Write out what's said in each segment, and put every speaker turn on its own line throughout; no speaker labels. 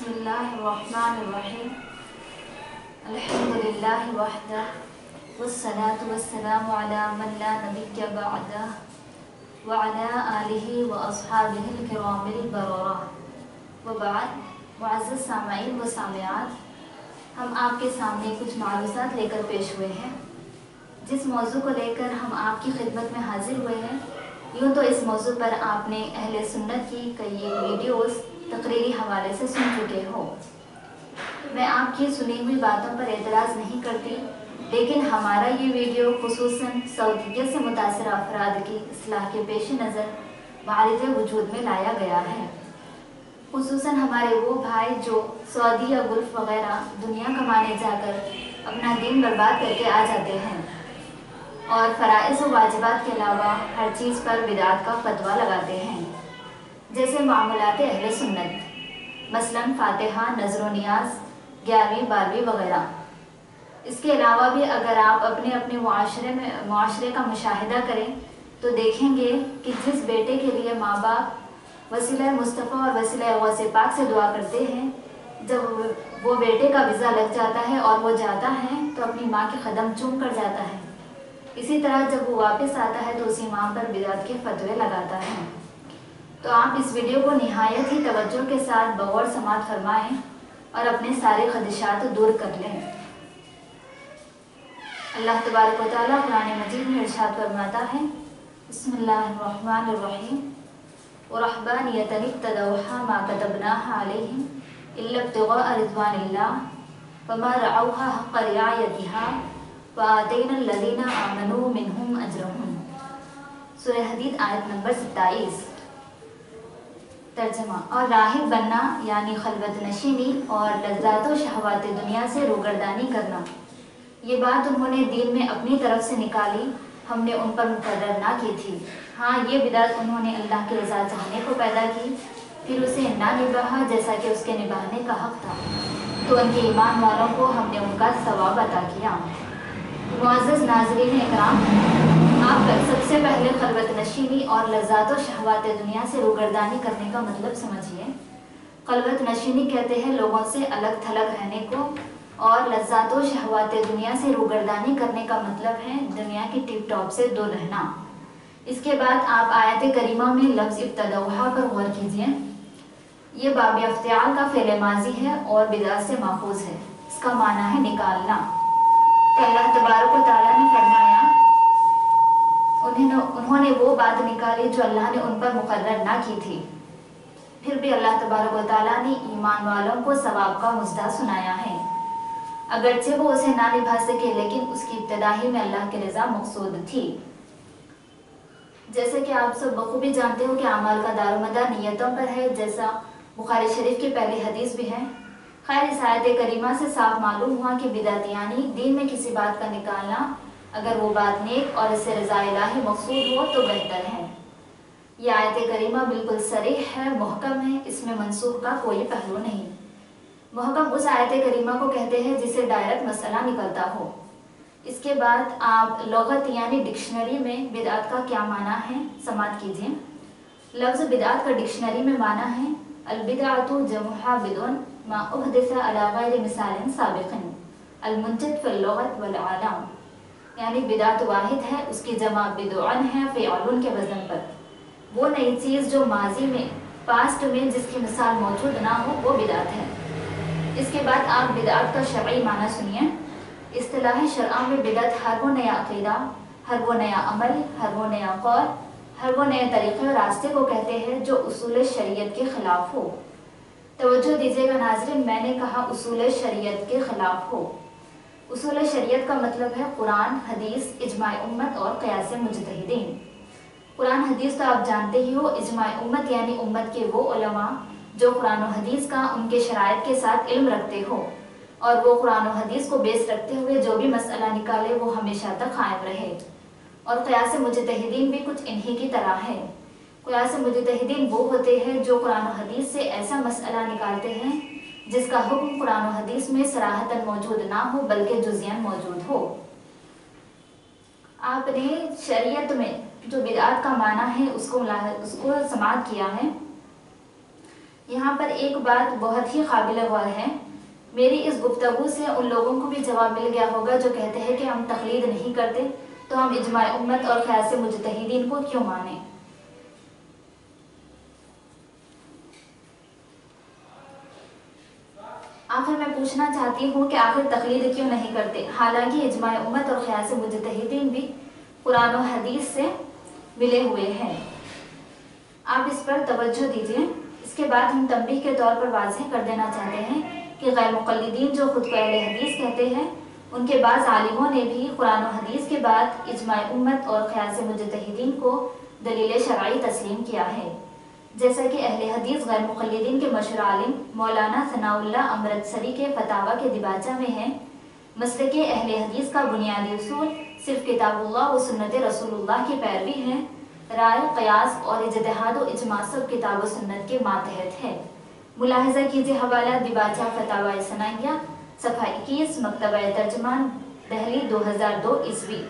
बिस्मिल्लाहिर्रहमानिर्रहीम अल्हम्दुलिल्लाहि वहदह वस्सलातु वस्सलामु अला मन ला नबिय्य बअदह व अला आलिहि व अस्हाबिहिल किरामिल बररह व बाद। मुअज़्ज़ज़ सामईन व सामिआत, हम आपके सामने कुछ मालूमात लेकर पेश हुए हैं। जिस मौजू को लेकर हम आपकी खिदमत में हाजिर हुए हैं, यूँ तो इस मौजू पर आपने अहले सुन्नत की कई वीडियोस तकरीरी हवाले से सुन चुके हो। मैं आपकी सुनी हुई बातों पर एतराज़ नहीं करती, लेकिन हमारा ये वीडियो खुसूसन सऊदीयत से मुतासर अफराद की इस्लाह के पेश नज़र मारिज़ वजूद में लाया गया है। खुसूसन हमारे वो भाई जो सऊदी या गुल्फ वगैरह दुनिया कमाने जाकर अपना दीन बर्बाद करके आ जाते हैं और फ़राइज़ व वाजिबात के अलावा हर चीज़ पर बिदात का फतवा लगाते हैं, जैसे मामूलात अहले सुन्नत, मसलन फातिहा, नज़र व नियाज़, 11वीं 12वीं वगैरह। इसके अलावा भी अगर आप अपने अपने मुआशरे का मुशाहिदा करें तो देखेंगे कि जिस बेटे के लिए माँ बाप वसीला मुस्तफ़ा और वसीला गौसे पाक से दुआ करते हैं, जब वो बेटे का वीज़ा लग जाता है और वो जाता है तो अपनी माँ के कदम चूम कर जाता है। इसी तरह जब वो वापस आता है तो उसी माँ पर बिदात के फतवे लगाता है। तो आप इस वीडियो को निहायत ही तवज्जो के साथ बगौर समात फरमाएं और अपने सारे खदशात दूर कर लें। अल्लाह तबारक व तआला कुरान मजीद में इरशाद फरमाता है, बिस्मिल्लाहिर्रहमानिर्रहीम व रहबानियतन इब्तदऊहा मा कतबनाहा अलैहिम इल्ला इब्तिगाअ रिज़वानिल्लाह वमा रअऊहा हक़्क़ रिआयतिहा व आतैना अल्लज़ीना आमनू मिनहुम अजरहुम। सूरह हदीद आयत नंबर 27। तर्जमा। और राहिब बनना यानी खलवत नशीनी और लज़्ज़ात व शहवात दुनिया से रूगर्दानी करना, ये बात उन्होंने दीन में अपनी तरफ से निकाली, हमने उन पर मुकर्रर ना की थी। हाँ, ये बिदात उन्होंने अल्लाह की रज़ा चाहने को पैदा की, फिर उसे ना निभाया जैसा कि उसके निभाने का हक़ था, तो उनके ईमान वालों को हमने उनका सवाब अता किया। मुअज़्ज़ज़ नाज़रीन इकराम, आप सबसे पहले खलवत नशीनी और लज़्ज़ात व शहवात दुनिया से रूगर्दानी करने का मतलब समझिए। खलवत नशीनी कहते हैं लोगों से अलग थलग रहने को, और लज़्ज़ात व शहवात दुनिया से रूगर्दानी करने का मतलब है दुनिया की टिप टॉप से दूर रहना। इसके बाद आप आयत करीमा में लफ्ज़ इब्तदऊहा पर गौर कीजिए। ये बाब अफ्तियाल का फ़ेल माजी है और बिदात से माखूज़ है। इसका माना है निकालना। तो अल्लाह तबारक व तआला ने फरमाया, उन्होंने वो बात निकाली जो अल्लाह ने उन पर मुकर्रर ना की थी। फिर भी अल्लाह तबारक व तआला ने ईमान वालों को सवाब का मुजदा सुनाया है, अगरचे वो उसे ना निभा सके, लेकिन उसकी इब्तिदाई में अल्लाह की रज़ा मकसूद थी। जैसे कि आप सब बखूबी जानते हो कि अमाल का दारोमदार नियतों पर है, जैसा बुखारी शरीफ की पहली हदीस भी है। खैर, इस आयत करीमा से साफ मालूम हुआ कि बिदात यानी दीन में किसी बात का निकालना, अगर वो बात नेक और इससे रज़ा इलाही मकसूद हो तो बेहतर है। यह आयत करीमा बिल्कुल सरीह है, मुहकम है, इसमें मनसूख का कोई पहलू नहीं। मुहकम उस आयत करीमा को कहते हैं जिसे डायरेक्ट मसला निकलता हो। इसके बाद आप लुगत यानी डिक्शनरी में बिदात का क्या माना है समात कीजिए। लफ्ज़ बिदात का डिक्शनरी में माना है अल-बिदअतु जमुहा बिदुन मा उहदिसा अला गैरि मिसालिन साबिक़िन अल-मुंजद फ़िल लुगत वल आलम, यानी बिदात वाहिद है, उसकी जमा बिदुअन है फ़िअलुन के वज़न पर। वो नई चीज़ जो माजी में, पास्ट में जिसकी मिसाल मौजूद ना हो, वो बिदात है। इसके बाद आप बिदात का शरई माना सुनिए। इस्तिलाह शरआ में बिदात हर वो नया अक़ीदा, हर वो नया अमल, हर वो नया कौल, हर वो नए तरीक़े और रास्ते को कहते हैं जो उसूल शरीयत के ख़िलाफ़ हो। तवज्जो दीजिएगा नाज़रीन, मैंने कहा उसूल शरीयत के ख़िलाफ़ हो। उसूल शरीयत का मतलब है कुरान, हदीस, इजमाए उम्मत और क़यास मुज्तहिदीन। कुरान हदीस तो आप जानते ही हो। इजमाए उम्मत यानी उम्मत के वो उलमा जो कुरान और हदीस का उनके शराइत के साथ इल्म रखते हो, और वो कुरान और हदीस को बेस रखते हुए जो भी मसला निकाले वो हमेशा तक कायम रहे। और क़यास मुज्तहिदीन भी कुछ इन्हीं की तरह है। क़यास मुज्तहिदीन वो होते हैं जो कुरान और हदीस से ऐसा मसला निकालते हैं जिसका हुक्म कुरान और हदीस में सराहतन मौजूद ना हो बल्कि जुज़ियन मौजूद हो। आपने शरीयत में जो बिदात का माना है उसको समात किया है। यहाँ पर एक बात बहुत ही काबिल गौर है। मेरी इस गुफ्तगू से उन लोगों को भी जवाब मिल गया होगा जो कहते हैं कि हम तकलीद नहीं करते, तो हम इजमाए उम्मत और क़यास मुजतहिदीन को क्यों माने। आखिर मैं पूछना चाहती हूँ कि आखिर तकलीद क्यों नहीं करते, हालांकि इजमाए उम्मत और क़यास मुजतहिदीन भी कुरान और हदीस से मिले हुए हैं। आप इस पर तवज्जो दीजिए। इसके बाद हम तंबीह के तौर पर वाज़ेह कर देना चाहते हैं कि गैर मुक़ल्लिदीन जो खुद को अहले हदीस कहते हैं, उनके बाज़ आलिमों ने भी कुरान और हदीस के बाद इजमाए उम्मत और क़यास मुजतहिदीन को दलील शरई तस्लीम किया है। जैसा कि अहले हदीस गैर मुक़ल्लिदीन के मशहूर आलिम मौलाना सनाउल्लाह अमृतसरी के फतावा के दिबाचा में है, मसलक अहले हदीस का बुनियादी उसूल सिर्फ किताबुल्लाह व सुन्नत रसूलुल्लाह की पैरवी है। राय, क़यास और इज्तिहाद व इजमा सब किताब व सुन्नत के मातहत है। मुलाहिज़ा कीजिए हवाला दिबाचा फतावा सनाइया सफ़ा 21 मकतबा तर्जमान दहली 2002 ईस्वी।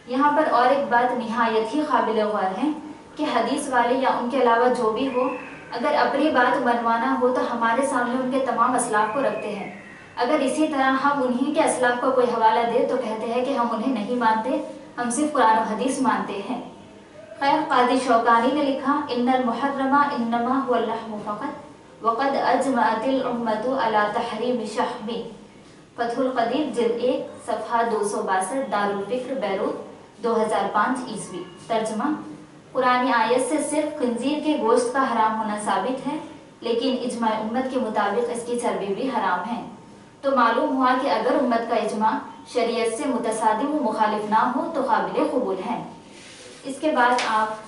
यहाँ पर और एक बात निहायत ही काबिल गौर है कि हदीस वाले या उनके अलावा जो भी हो, अगर अपनी बात मनवाना हो तो हमारे सामने उनके तमाम असलाफ को रखते हैं। अगर इसी तरह हम उन्हीं के असलाफ का कोई हवाला दे तो कहते हैं कि हम उन्हें नहीं मानते, हम सिर्फ कुरान और हदीस मानते हैं। खैर, कादी शौकानी ने लिखा, इन्नल मुहर्रमा इन्नमा हुवा लहमु फ़क़त वक़द अजमअतिल उम्मतु अला तहरीम शहमी। फतहुल क़दीर जिल्द 1 सफ़हा 262 दारुल फ़िक्र बैरूत 2005 ईस्वी। तर्जमा, कुरानी आयत से सिर्फ खंजीर के गोश्त का हराम होना साबित है, लेकिन इजमाए उम्मत के मुताबिक इसकी चर्बी भी हराम है। तो मालूम हुआ कि अगर उम्मत का इजमा शरीयत से मुतसादिम व मुखालिफ ना हो तो काबिल कबूल है। इसके बाद आप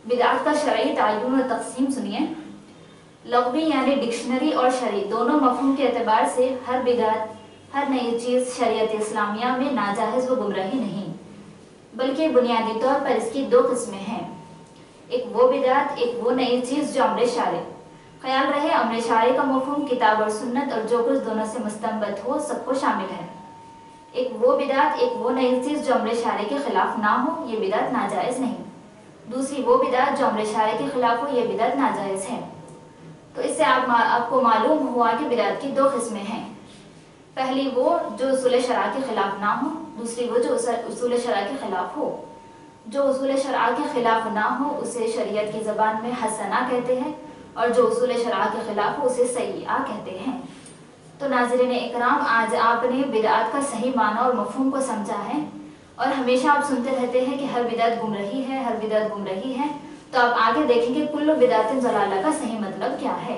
बिदअत का शरई तायुन और तक़सीम सुनिए। लग़वी यानी डिक्शनरी और शरई दोनों मफ़हूम के एतबार से हर बिदअत, हर नई चीज़ शरीयत इस्लामिया में नाजायज़ व गुमराही नहीं, बल्कि बुनियादी तौर पर इसकी दो किस्में हैं। एक वो बिदअत, एक वो नई चीज़ जो अम्र शारे। ख्याल रहे, अम्र शारे का मफ़हूम किताब और सुन्नत और जो कुछ दोनों से मुस्तंबत हो सबको शामिल है। एक वो बिदअत, एक वो नई चीज़ जो अम्र शारे के खिलाफ ना हो, ये बिदअत नाजायज़ नहीं। दूसरी वो बिदअत जो अम्र शारे के खिलाफ हो, ये बिदअत नाजायज़ है। तो इससे आपको मालूम हुआ कि बिदअत की दो किस्में हैं। पहली वो जो उसूल शरअ के खिलाफ ना हो, दूसरी वो जो उसूल शरअ के खिलाफ हो। जो उसूल शरअ के खिलाफ ना हो उसे शरीयत की ज़बान में हसना कहते हैं, और जो उसूल शरअ के खिलाफ हो उसे सय्यिआ कहते हैं। तो नाज़रीन इकराम, आज आपने बिदअत का सही माना और मफ़हूम को समझा है। और हमेशा आप सुनते रहते हैं कि हर बिदअत गुमराही है, हर बिदअत गुमराही है। तो आप आगे देखेंगे कुल्लु बिदअतिन ज़लाला का सही मतलब क्या है।